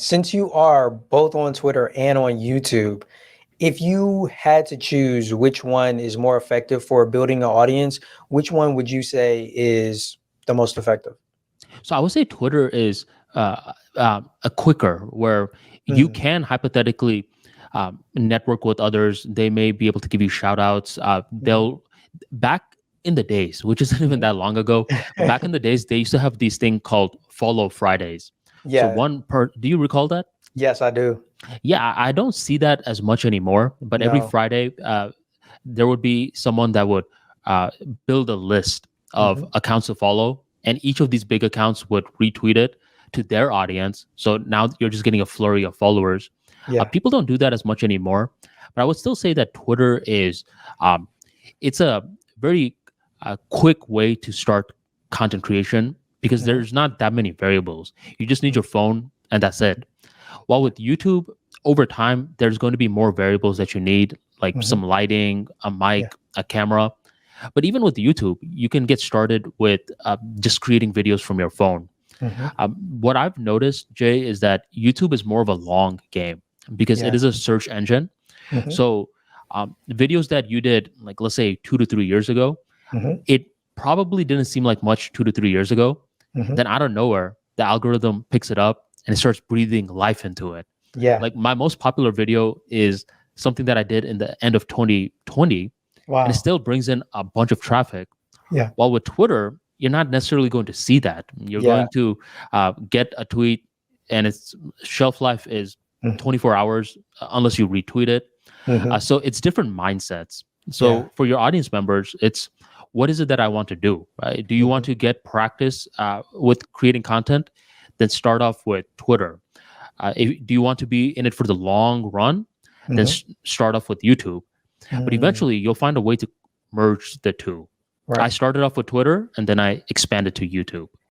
Since you are both on Twitter and on YouTube, if you had to choose which one is more effective for building an audience, which one would you say is the most effective? So I would say Twitter is a quicker, where you Mm, can hypothetically network with others. They may be able to give you shout outs. mhm, They'll back in the days, which isn't even mhm. that long ago, but back in the days, they used to have these thing called Follow Fridays. So Yeah. one per, do you recall that? Yes, I do. Yeah, I don't see that as much anymore. But every No. Friday, there would be someone that would uh, build a list of Hmm. accounts to follow, and each of these big accounts would retweet it to their audience. So now you're just getting a flurry of followers. Yeah. People don't do that as much anymore, but I would still say that Twitter is um, it's a very quick way to start content creation because Hmm. there's not that many variables. You just need your phone, and that's it. While with YouTube, over time, there's going to be more variables that you need, like Hmm. some lighting, a Yeah. mic, a camera. But even with YouTube, you can get started with just creating videos from your phone. Hmm. What I've noticed, Jay, is that YouTube is more of a long game because it Yeah. is a search engine. Hmm. So videos that you did, like let's say 2 to 3 years ago, Hmm. it probably didn't seem like much 2 to 3 years ago. Hmm. Then out of nowhere, the algorithm picks it up and it starts breathing life into it. Yeah. Like my most popular video is something that I did in the end of 2020, and it Wow. still brings in a bunch of traffic. Yeah. While with Twitter, you're not necessarily going to see that. You're Yeah. going to get a tweet, and its shelf life is Hmm. 24 hours unless you retweet it. Hmm. So it's different mindsets. Yeah. So for your audience members, it's what is it that I want to do? Right? Do you want Hmm. to get practice with creating content? Then start off with Twitter. Do you want to be in it for the long run? Then Hmm. start off with YouTube. But Mm. eventually, you'll find a way to merge the two. I Right. started off with Twitter, and then I expanded to YouTube.